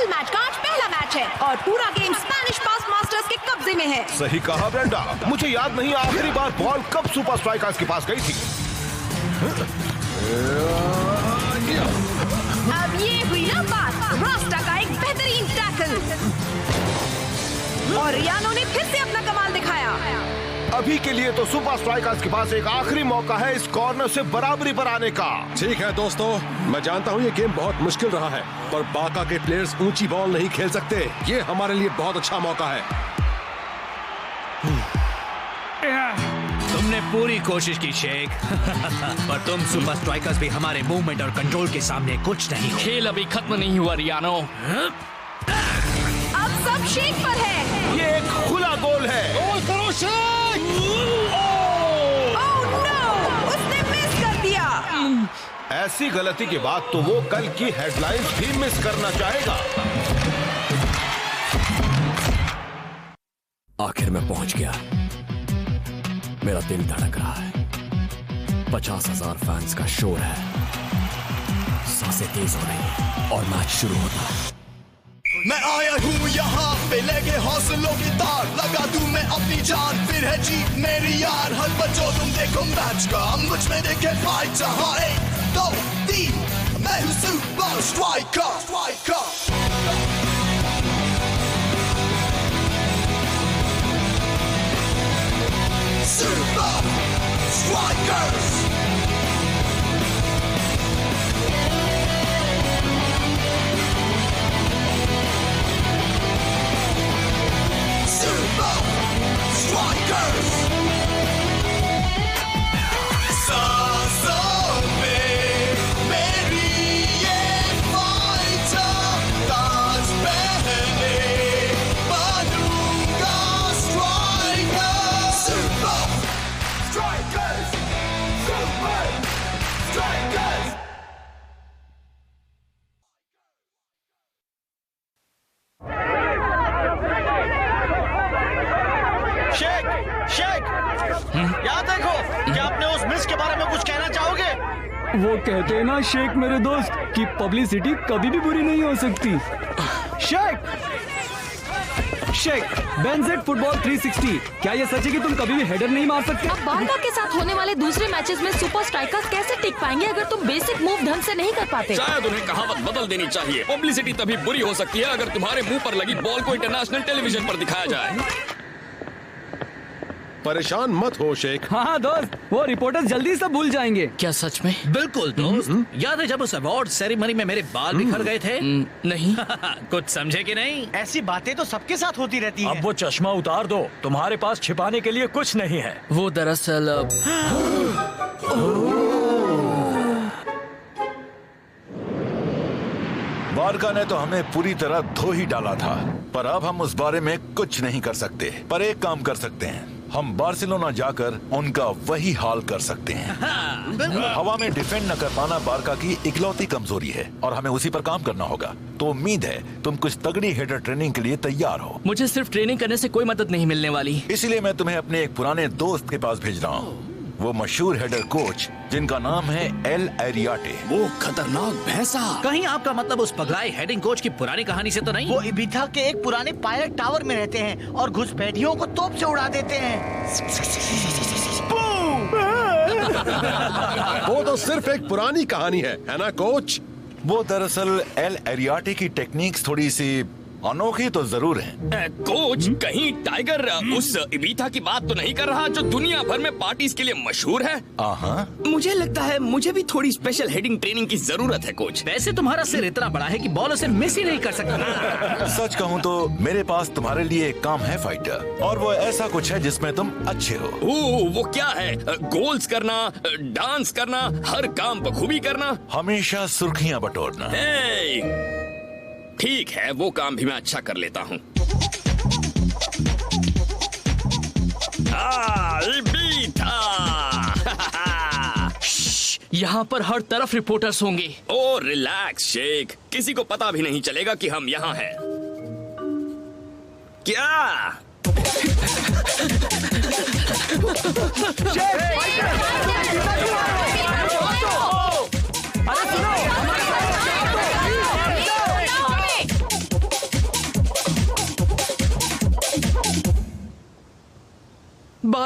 Full match का आज पहला मैच है और पूरा गेम स्पेनिश पास मास्टर्स के कब्जे में है। सही कहा ब्रेंडा, मुझे याद नहीं आखिरी बार बॉल कब सुपर स्ट्राइकर्स के पास गई थी। अब ये हुई ना बात, रास्ता का एक बेहतरीन टैकल और रियानो ने फिर से अपना कमाल दिखाया। अभी के लिए तो सुपर स्ट्राइकर्स के पास एक आखिरी मौका है इस कॉर्नर से बराबरी पर आने का। ठीक है दोस्तों, मैं जानता हूँ ये गेम बहुत मुश्किल रहा है, पर बाका के प्लेयर्स ऊंची बॉल नहीं खेल सकते। ये हमारे लिए बहुत अच्छा मौका है। तुमने पूरी कोशिश की शेख, पर तुम सुपर स्ट्राइकर्स भी हमारे मूवमेंट और कंट्रोल के सामने कुछ नहीं हो। खेल अभी खत्म नहीं हुआ रियानो। अब सब शेख पर है। ये एक खुला गोल है। गोल करो शेख! ओह नो, उसने मिस कर दिया। ऐसी गलती के बाद तो वो कल की हेडलाइंस भी मिस करना चाहेगा। आखिर मैं पहुंच गया। मेरा दिल धड़क रहा है। 50,000 फैंस का शोर है। सांसें तेज हो रही हैं और मैच शुरू होता है। मैं आया हूँ यहाँ पे लेके हौसलों की तार, लगा दूं मैं अपनी जान, फिर है जीत मेरी यार। हर बच्चों तुम देखो मैच का, मुझ में देखे फाइट। हाँ 1, 2, 3, मैं हूँ super striker. Super Strikers! Super Strikers! सांसों में मेरी ये फाइटर, ताज पहने बनूंगा striker. Super Strikers! Super Strikers! Sheikh, यहाँ देखो, क्या आपने उस मिस के बारे में कुछ कहना चाहोगे? वो कहते हैं ना शेख मेरे दोस्त कि पब्लिसिटी कभी भी बुरी नहीं हो सकती। शेख, बेनजेड फुटबॉल 360, क्या ये सच है कि तुम कभी भी हेडर नहीं मार सकते? अब बारका के साथ होने वाले दूसरे मैचेस में सुपर स्ट्राइकर्स कैसे टिक पाएंगे अगर तुम बेसिक मूव ढंग से नहीं कर पाते? शायद उन्हें कहावत बदल देनी चाहिए। पब्लिसिटी तभी बुरी हो सकती है अगर तुम्हारे मुंह पर लगी बॉल को इंटरनेशनल टेलीविजन पर दिखाया जाए। परेशान मत हो शेख। हाँ दोस्त, वो रिपोर्टर्स जल्दी से भूल जाएंगे। क्या सच में? बिल्कुल दोस्त। याद है जब उस अवार्ड सेरेमनी में मेरे बाल बिखर गए थे? नहीं। कुछ समझे कि नहीं? ऐसी बातें तो सबके साथ होती रहती हैं। अब वो चश्मा उतार दो, तुम्हारे पास छिपाने के लिए कुछ नहीं है। वो दरअसल बारका ने तो हमें पूरी तरह धो ही डाला था, पर अब हम उस बारे में कुछ नहीं कर सकते। पर एक काम कर सकते हैं, हम बार्सिलोना जाकर उनका वही हाल कर सकते हैं। हवा में डिफेंड न कर पाना बारका की इकलौती कमजोरी है और हमें उसी पर काम करना होगा। तो उम्मीद है तुम कुछ तगड़ी हेडर ट्रेनिंग के लिए तैयार हो। मुझे सिर्फ ट्रेनिंग करने से कोई मदद नहीं मिलने वाली। इसीलिए मैं तुम्हें अपने एक पुराने दोस्त के पास भेज रहा हूँ, वो मशहूर हेडर कोच जिनका नाम है एल एरियाटे। वो खतरनाक भैंसा। कहीं आपका मतलब उस पगलाए हेडिंग कोच की पुरानी कहानी से तो नहीं? वो इबिथा के एक पुराने पायलट टावर में रहते हैं और घुसपैठियों को तोप से उड़ा देते हैं। वो तो सिर्फ एक पुरानी कहानी है ना कोच? वो दरअसल एल एरियाटे की टेक्निक्स थोड़ी सी अनोखी तो जरूर है। कोच, कहीं टाइगर उस इबिथा की बात तो नहीं कर रहा जो दुनिया भर में पार्टीज के लिए मशहूर है? मुझे लगता है मुझे भी थोड़ी स्पेशल हेडिंग ट्रेनिंग की जरूरत है कोच। वैसे तुम्हारा सिर इतना बड़ा है कि बॉल उसे मिस ही नहीं कर सकता। सच कहूँ तो मेरे पास तुम्हारे लिए एक काम है फाइटर, और वो ऐसा कुछ है जिसमें तुम अच्छे हो। वो क्या है? गोल्स करना, डांस करना, हर काम बखूबी करना, हमेशा सुर्खियां बटोरना। ठीक है, वो काम भी मैं अच्छा कर लेता हूँ। यहाँ पर हर तरफ रिपोर्टर्स होंगे। ओ रिलैक्स शेख, किसी को पता भी नहीं चलेगा कि हम यहाँ हैं। क्या?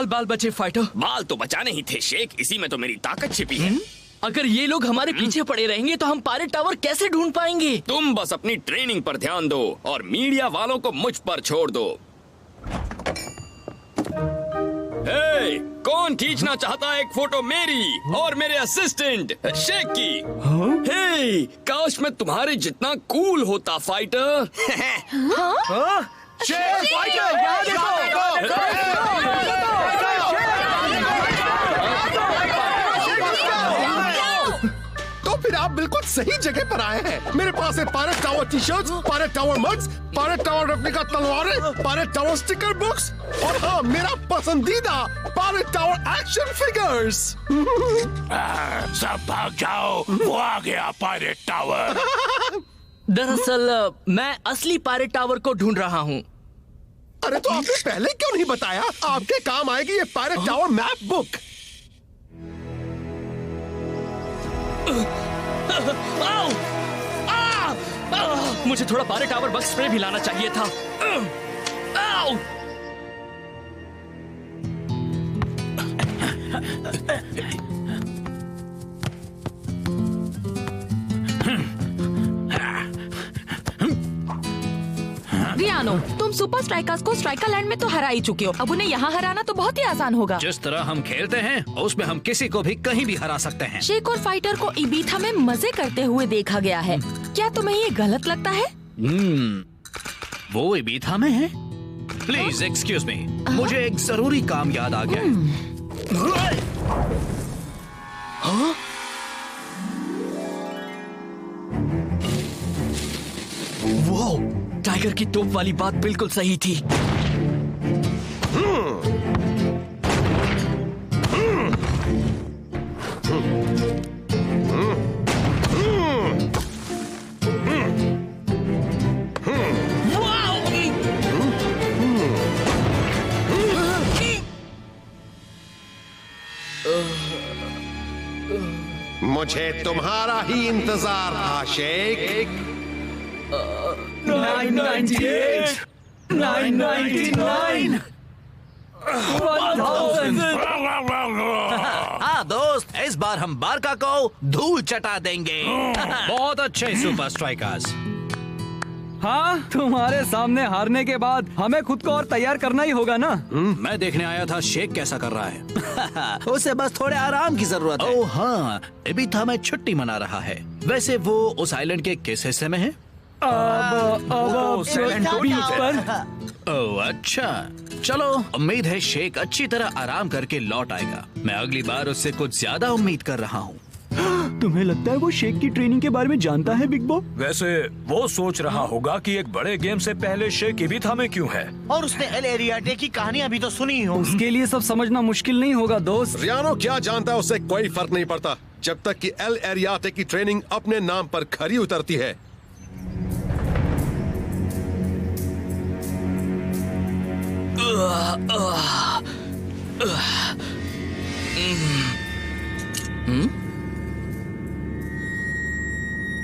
बाल बचे फाइटर। बाल तो बचाने ही थे शेख, इसी में तो मेरी ताकत छिपी है। अगर ये लोग हमारे पीछे पड़े रहेंगे तो हम पायरेट टावर कैसे ढूंढ पाएंगे? तुम बस अपनी ट्रेनिंग पर ध्यान दो और मीडिया वालों को मुझ पर छोड़ दो। हे, कौन खींचना चाहता है एक फोटो मेरी और मेरे असिस्टेंट शेख की? हे, काश मैं तुम्हारे जितना कूल होता फाइटर। शेख फाइटर, यहाँ देखो। तो फिर आप बिल्कुल सही जगह पर आए हैं। मेरे पास है pirate tower T shirts, pirate tower mugs, pirate tower replica तलवारें, पायरेट टावर स्टिकर बुक्स और हाँ, मेरा पसंदीदा पायरेट टावर एक्शन फिगर्स। सब भाग जाओ, वो आ गया पायरेट टावर। दरअसल मैं असली पायरेट टावर को ढूंढ रहा हूँ। अरे तो आपने पहले क्यों नहीं बताया? आपके काम आएगी ये पायरेट टावर मैप बुक। मुझे थोड़ा पायरेट टावर बग स्प्रे भी लाना चाहिए था। रियानो, तुम सुपर स्ट्राइकर्स को स्ट्राइकर लैंड में तो हरा ही चुके हो, अब उन्हें यहाँ हराना तो बहुत ही आसान होगा। जिस तरह हम खेलते हैं उसमें हम किसी को भी कहीं भी हरा सकते हैं। शेख और फाइटर को इबीथा में मजे करते हुए देखा गया है, क्या तुम्हें ये गलत लगता है? वो इबीथा में है? प्लीज एक्सक्यूज मी, मुझे एक जरूरी काम याद आ गया है। वो टाइगर की तोप वाली बात बिल्कुल सही थी। मुझे तुम्हारा ही इंतजार था शेख। 998, 999, 1000। हाँ दोस्त, इस बार हम बारका को धूल चटा देंगे। बहुत अच्छे सुपर स्ट्राइकर्स। हाँ, तुम्हारे सामने हारने के बाद हमें खुद को और तैयार करना ही होगा ना। मैं देखने आया था शेख कैसा कर रहा है। उसे बस थोड़े आराम की जरूरत है। ओह हाँ, इबीथा में छुट्टी मना रहा है। वैसे वो उस आइलैंड के किस हिस्से में है? अब बीच पर। ओह अच्छा, चलो उम्मीद है शेख अच्छी तरह आराम करके लौट आएगा। मैं अगली बार उससे कुछ ज्यादा उम्मीद कर रहा हूँ। तुम्हें लगता है वो शेख की ट्रेनिंग के बारे में जानता है बिग बॉ? वैसे वो सोच रहा होगा कि एक बड़े गेम से पहले शेख इबीथा में क्यों है। और उसने एल एरियाटे की कहानी अभी तो सुनी हो। उसके लिए सब समझना मुश्किल नहीं होगा दोस्त। रियानो क्या जानता है, उससे कोई फर्क नहीं पड़ता जब तक कि एल एरियाटे की ट्रेनिंग अपने नाम पर खरी उतरती है।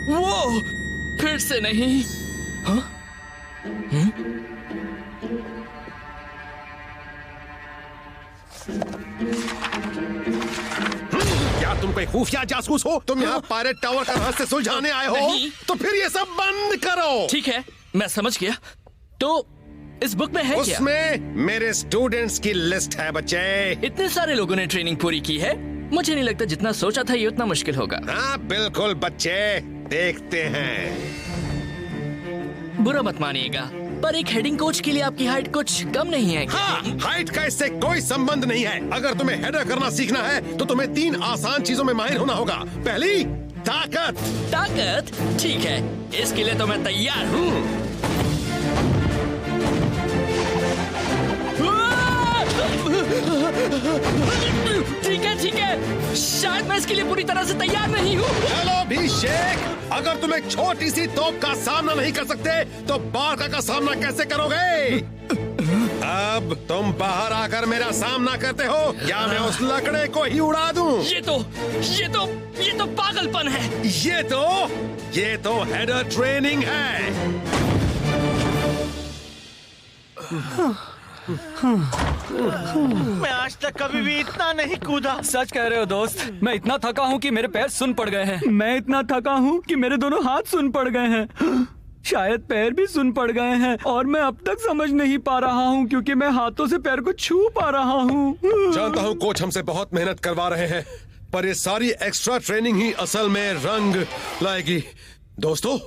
वो फिर से नहीं। हाँ? क्या तुम कोई खुफिया जासूस हो? तुम यहाँ पायरेट टावर का रहस्य सुलझाने आए हो? तो फिर ये सब बंद करो। ठीक है, मैं समझ गया। तो इस बुक में है क्या? उसमें मेरे स्टूडेंट्स की लिस्ट है बच्चे। इतने सारे लोगों ने ट्रेनिंग पूरी की है, मुझे नहीं लगता जितना सोचा था ये उतना मुश्किल होगा। हाँ बिल्कुल बच्चे, देखते हैं। बुरा मत मानिएगा, पर एक हेडिंग कोच के लिए आपकी हाइट कुछ कम नहीं है क्या? हाँ, हाइट का इससे कोई संबंध नहीं है। अगर तुम्हें हेडर करना सीखना है तो तुम्हें 3 आसान चीजों में माहिर होना होगा। पहली, ताकत। ताकत? ठीक है, इसके लिए तो मैं तैयार हूँ। ठीक है, शायद मैं इसके लिए पूरी तरह से तैयार नहीं हूँ। चलो भी शेख, अगर तुम एक छोटी सी तोप का सामना नहीं कर सकते तो बारका का सामना कैसे करोगे? अब तुम बाहर आकर मेरा सामना करते हो या मैं उस लकड़े को ही उड़ा दूं? ये तो पागलपन है। ये तो हेडर ट्रेनिंग है। मैं आज तक कभी भी इतना नहीं कूदा। सच कह रहे हो दोस्त, मैं इतना थका हूँ कि मेरे पैर सुन पड़ गए हैं। मैं इतना थका हूँ कि मेरे दोनों हाथ सुन पड़ गए हैं। शायद पैर भी सुन पड़ गए हैं और मैं अब तक समझ नहीं पा रहा हूँ क्योंकि मैं हाथों से पैर को छू पा रहा हूँ। जानता हूँ कोच हमसे बहुत मेहनत करवा रहे हैं, पर ये सारी एक्स्ट्रा ट्रेनिंग ही असल में रंग लाएगी। दोस्तों,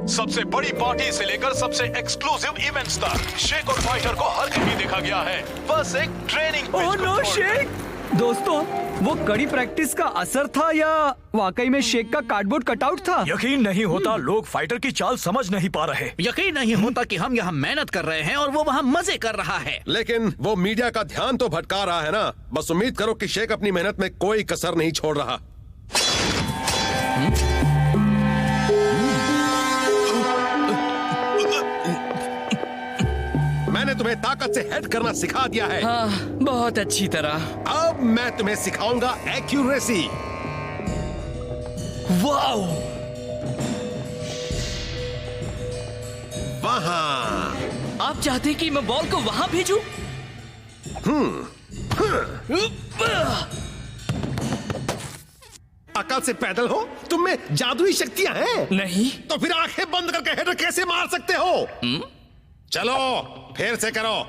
सबसे बड़ी पार्टी से लेकर सबसे एक्सक्लूसिव इवेंट्स तक शेक और फाइटर को हर कहीं देखा गया है। बस एक ट्रेनिंग। Oh no shake! दोस्तों, वो कड़ी प्रैक्टिस का असर था या वाकई में शेक का कार्डबोर्ड कटआउट था? यकीन नहीं होता लोग फाइटर की चाल समझ नहीं पा रहे। यकीन नहीं होता कि हम यहाँ मेहनत कर रहे हैं और वो वहाँ मजे कर रहा है। लेकिन वो मीडिया का ध्यान तो भटका रहा है ना। बस उम्मीद करो कि शेक अपनी मेहनत में कोई कसर नहीं छोड़ रहा। मैंने तुम्हें ताकत से हेड करना सिखा दिया है। हाँ, बहुत अच्छी तरह। अब मैं तुम्हें सिखाऊंगा एक्यूरेसी। वाओ! वहां। आप चाहते हैं कि मैं बॉल को वहां भेजूं? अकल से पैदल हो? तुम में जादुई शक्तियां हैं? नहीं। तो फिर आंखें बंद करके हेडर कैसे मार सकते हो? चलो फिर से करो।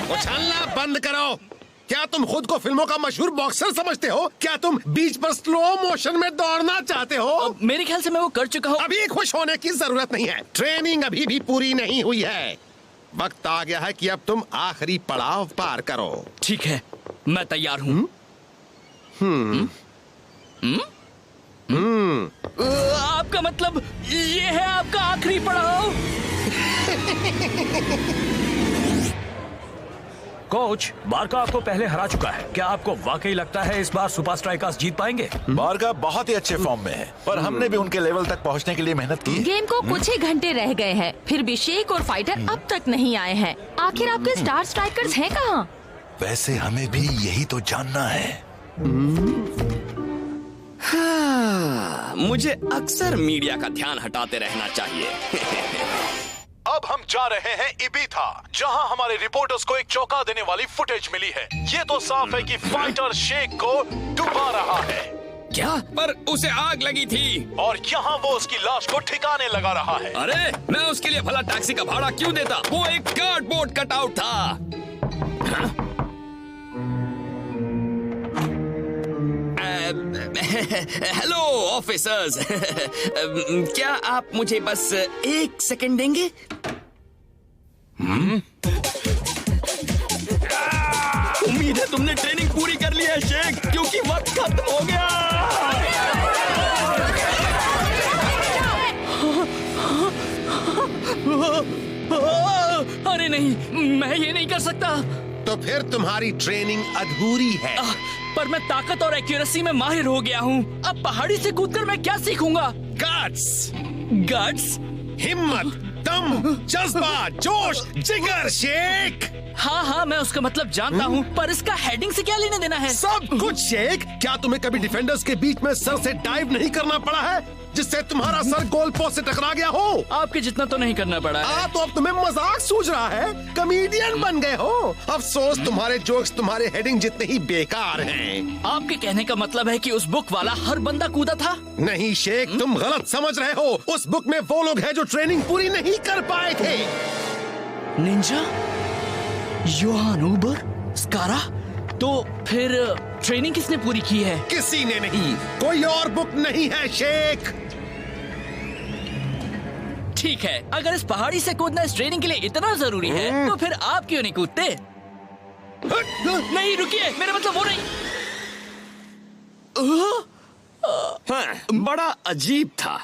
उछलना बंद करो। क्या तुम खुद को फिल्मों का मशहूर बॉक्सर समझते हो? क्या तुम बीच पर स्लो मोशन में दौड़ना चाहते हो? मेरे ख्याल से मैं वो कर चुका हूँ। अभी खुश होने की जरूरत नहीं है। ट्रेनिंग अभी भी पूरी नहीं हुई है। वक्त आ गया है कि अब तुम आखिरी पड़ाव पार करो। ठीक है, मैं तैयार हूँ। आपका मतलब ये है आपका आखिरी पड़ाव? कोच, बारका आपको पहले हरा चुका है। क्या आपको वाकई लगता है इस बार सुपर स्ट्राइकर्स जीत पाएंगे? बारका बहुत ही अच्छे फॉर्म में है, पर हमने भी उनके लेवल तक पहुंचने के लिए मेहनत की है। गेम को कुछ ही घंटे रह गए हैं, फिर भी शेक और फाइटर अब तक नहीं आए हैं। आखिर आपके स्टार स्ट्राइकर्स हैं कहाँ? वैसे हमें भी यही तो जानना है। हाँ, मुझे अक्सर मीडिया का ध्यान हटाते रहना चाहिए। अब हम जा रहे हैं इबिथा, जहां हमारे रिपोर्टर्स को एक चौंका देने वाली फुटेज मिली है। ये तो साफ है कि फाइटर शेक को डुबा रहा है। क्या? पर उसे आग लगी थी और यहाँ वो उसकी लाश को ठिकाने लगा रहा है। अरे, मैं उसके लिए भला टैक्सी का भाड़ा क्यों देता? वो एक कार्डबोर्ड कटआउट था। हाँ? हेलो ऑफिसर्स, क्या आप मुझे बस एक सेकंड देंगे? उम्मीद है तुमने ट्रेनिंग पूरी कर ली है शेक, क्योंकि वक्त खत्म हो गया। अरे नहीं, मैं ये नहीं कर सकता। तो फिर तुम्हारी ट्रेनिंग अधूरी है। पर मैं ताकत और एक्यूरेसी में माहिर हो गया हूँ। अब पहाड़ी से कूदकर मैं क्या सीखूंगा? गट्स, गट्स, हिम्मत, दम, जज्बा, जोश, जिगर शेक। हाँ हाँ, मैं उसका मतलब जानता हूँ, पर इसका हेडिंग से क्या लेने देना है? सब कुछ शेक। क्या तुम्हें कभी डिफेंडर्स के बीच में सर से डाइव नहीं करना पड़ा है, जिससे तुम्हारा सर गोल पोस्ट से टकरा गया हो? आपके जितना तो नहीं करना पड़ा है। तो अब तुम्हें मजाक सूझ रहा है? कॉमेडियन बन गए हो। अफसोस तुम्हारे जोक्स तुम्हारे हेडिंग जितने ही बेकार हैं। आपके कहने का मतलब है कि उस बुक वाला हर बंदा कूदा था? नहीं शेक, तुम गलत समझ रहे हो। उस बुक में वो लोग हैं जो ट्रेनिंग पूरी नहीं कर पाए थे। निंजा, योहान उबर, स्कारा। तो फिर ट्रेनिंग किसने पूरी की है? किसी ने नहीं। कोई और बुक नहीं है शेक। ठीक है, अगर इस पहाड़ी से कूदना इस ट्रेनिंग के लिए इतना जरूरी है, तो फिर आप क्यों नहीं कूदते? नहीं रुकिए, मेरा मतलब वो नहीं। हाँ, बड़ा अजीब था।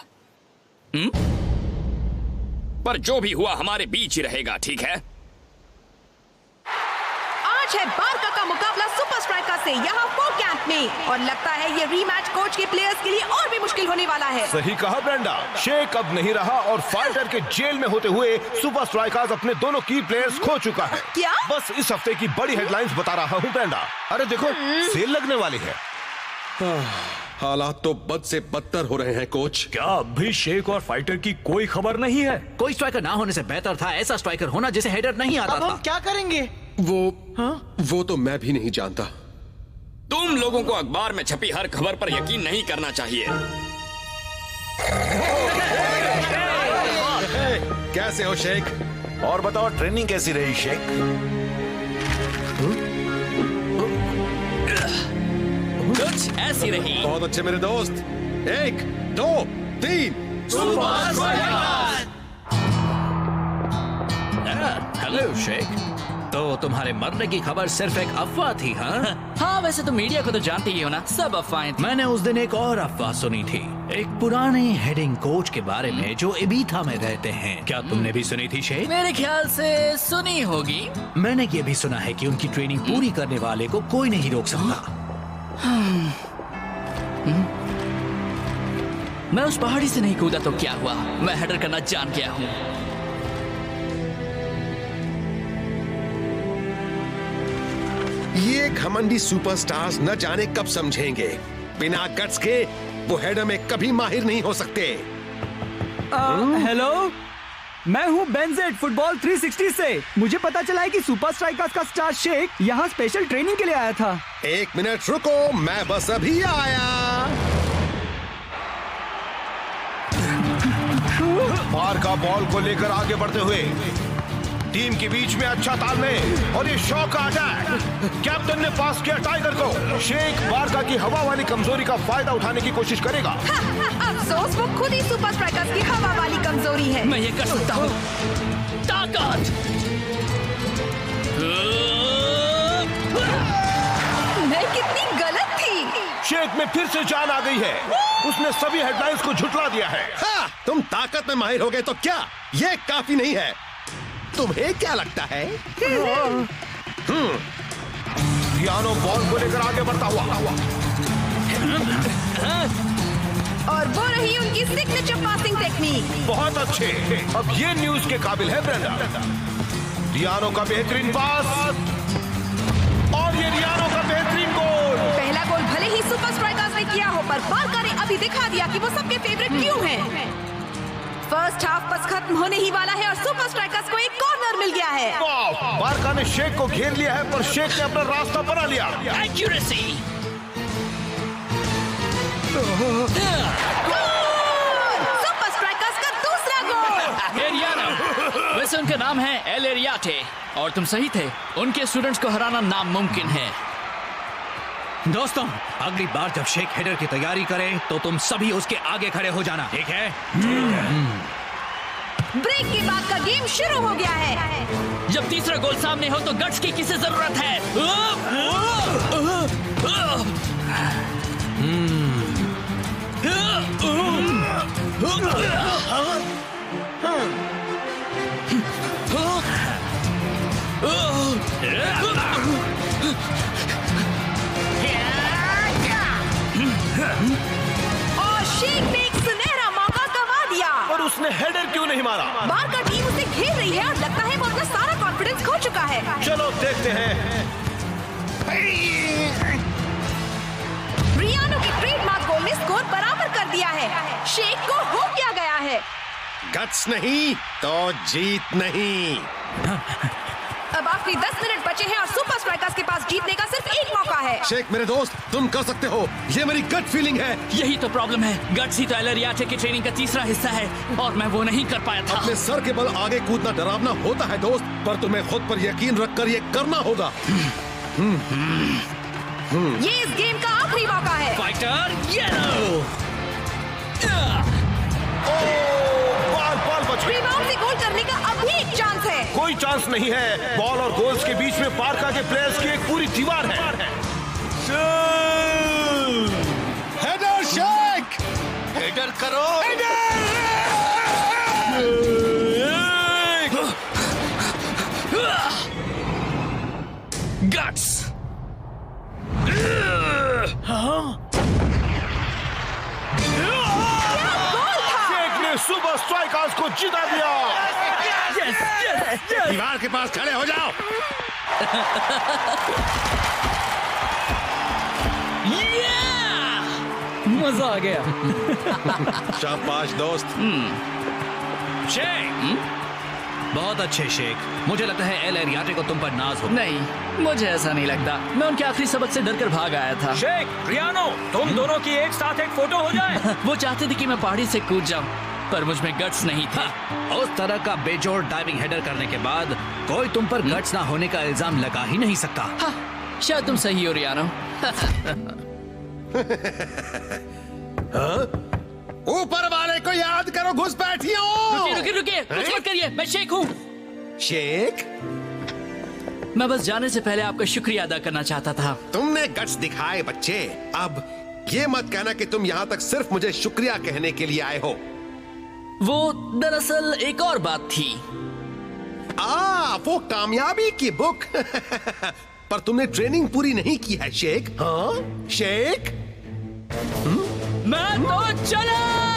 पर जो भी हुआ हमारे बीच ही रहेगा, ठीक है? आज है बारका का मुकाबला सुपर स्ट्राइकर से यहाँ फो कैंप में, और लगता है ये रीमैच कोच के प्लेयर्स के लिए और भी मुश्किल होने वाला है। सही कहा ब्रेंडा, शेख अब नहीं रहा और फाइटर के जेल में होते हुए सुपर स्ट्राइकर्स अपने दोनों की प्लेयर्स खो चुका है। क्या? बस इस हफ्ते की बड़ी हेडलाइंस बता रहा हूँ ब्रेंडा। अरे देखो, सेल लगने वाली है। हालात तो बद से बदतर हो रहे हैं कोच। क्या अभी शेख और फाइटर की कोई खबर नहीं है? कोई स्ट्राइकर ना होने से बेहतर था ऐसा स्ट्राइकर होना जिसे हेडर नहीं आता अब था। हम क्या करेंगे? वो तो मैं भी नहीं जानता। तुम लोगों को अखबार में छपी हर खबर पर यकीन नहीं करना चाहिए। कैसे हो शेख? और बताओ ट्रेनिंग कैसी रही शेख? कुछ ऐसी रही। बहुत अच्छे मेरे दोस्त। 1 2 3 हेलो शेख, तो तुम्हारे मरने की खबर सिर्फ एक अफवाह थी? हाँ, वैसे तो मीडिया को तो जानते ही हो ना, सब अफवाहें थी। मैंने उस दिन एक और अफवाह सुनी थी, एक पुराने हेडिंग कोच के बारे में जो इबीथा में रहते हैं। क्या तुमने भी सुनी थी शेख? मेरे ख्याल से सुनी होगी। मैंने ये भी सुना है कि उनकी ट्रेनिंग पूरी करने वाले को कोई नहीं रोक सकता। मैं उस पहाड़ी से नहीं कूदा तो क्या हुआ, मैं हेडर करना जान गया हूँ। ये घमंडी सुपरस्टार्स न जाने कब समझेंगे, बिना गट्स के वो हेडर में कभी माहिर नहीं हो सकते। हेलो, मैं हूँ बेनजेट फुटबॉल 360 से। मुझे पता चला है कि सुपर स्ट्राइकर्स का स्टार शेख यहाँ स्पेशल ट्रेनिंग के लिए आया था। 1 मिनट रुको, मैं बस अभी आया। बारका बॉल को लेकर आगे बढ़ते हुए टीम के बीच में अच्छा तालमेल और ये शॉट का अटैक। कैप्टन ने पास किया टाइगर को। शेख बारका की हवा वाली कमजोरी का फायदा उठाने की कोशिश करेगा। अफसोस वो खुद ही सुपर स्ट्राइकर्स की हवा वाली कमजोरी है। मैं ये कर सकता हूँ। ताकत। मैं कितनी गलत थी। शेख में फिर से जान आ गई है। उसने सभी हेडलाइंस को झुठला दिया है। तुम ताकत में माहिर हो गए तो क्या ये काफी नहीं है? तुम्हें क्या लगता है? रियानो बॉल को लेकर आगे बढ़ता हुआ, और वो रही उनकी सिग्नेचर पासिंग टेक्निक। बहुत अच्छे। अब ये न्यूज के काबिल है ब्रेंडा। रियानो का बेहतरीन पास और ये रियानो का बेहतरीन गोल। पहला गोल भले ही सुपर स्ट्राइकर्स ने किया हो, पर बारका ने अभी दिखा दिया कि वो सबके फेवरेट क्यों हैं। फर्स्ट हाफ बस खत्म होने ही वाला है और सुपर स्ट्राइकर्स को एक कॉर्नर मिल गया है। बारका ने शेख को घेर लिया है, पर शेख ने अपना रास्ता बना लिया। एक्यूरेसी। सुपर स्ट्राइकर्स का दूसरा गोल। एरियानो, वैसे उनका नाम है एल एरियाटे, और तुम सही थे, उनके स्टूडेंट्स को हराना नामुमकिन है। दोस्तों, अगली बार जब शेख हेडर की तैयारी करे तो तुम सभी उसके आगे खड़े हो जाना, ठीक है? ब्रेक के बाद का गेम शुरू हो गया है। जब तीसरा गोल सामने हो तो गट्स की किसे जरूरत है? और शेख ने एक सुनहरा मौका गंवा दिया। और उसने हेडर क्यों नहीं मारा? बारका टीम उसे घेर रही है और लगता है वो अपना सारा कॉन्फिडेंस खो चुका है। चलो देखते हैं। रियानो की ट्रेडमार्क गोल ने स्कोर बराबर कर दिया है। शेख को हो क्या गया है? गट्स नहीं तो जीत नहीं। अब आखिरी 10 मिनट बचे हैं और सुपर स्ट्राइकर्स के पास जीतने का सिर्फ एक मौका है। शेख मेरे दोस्त, तुम कर सकते हो, ये मेरी गट फीलिंग है। यही तो प्रॉब्लम है, गट्स ही तो एल एरियाटे की ट्रेनिंग का तीसरा हिस्सा है और मैं वो नहीं कर पाया था। अपने सर के बल आगे कूदना डरावना होता है दोस्त, पर तुम्हें खुद पर यकीन रखकर ये करना होगा। ये इस गेम का आखिरी मौका है। Fighter yellow. रिबाउंड से गोल करने का अब भी एक चांस है। कोई चांस नहीं है। बॉल और गोल्स के बीच में बारका के प्लेयर्स की एक पूरी दीवार है। हेडर शेख, हेडर करो। हेडर! गट्स। शेख ने सुपर स्ट्राइकर्स को जिता दिया। दीवार के पास खड़े हो जाओ। मजा आ गया। शाबाश दोस्त। शेख, बहुत अच्छे शेख। मुझे लगता है एल एरियाटे को तुम पर नाज हो। नहीं, मुझे ऐसा नहीं लगता। मैं उनके आखिरी सबक से डरकर भाग आया था। शेख, रियानो, तुम दोनों की एक साथ एक फोटो हो जाए। वो चाहते थे कि मैं पहाड़ी से कूद जाऊं, पर मुझ में गट्स नहीं था। उस तरह का बेजोड़ डाइविंग हेडर करने के बाद कोई तुम पर गट्स ना होने का इल्जाम लगा ही नहीं सकता। शायद तुम सही हो रियानो। ऊपर वाले को याद करो, घुसपैठियों। रुकिए, कुछ मत करिए, मैं शेख हूँ। शेख, मैं बस जाने से पहले आपका शुक्रिया अदा करना चाहता था। तुमने गट्स दिखाए बच्चे। अब ये मत कहना कि तुम यहाँ तक सिर्फ मुझे शुक्रिया कहने के लिए आए हो। वो दरअसल एक और बात थी। वो कामयाबी की बुक। पर तुमने ट्रेनिंग पूरी नहीं की है शेख। हाँ शेख, मैं तो चला।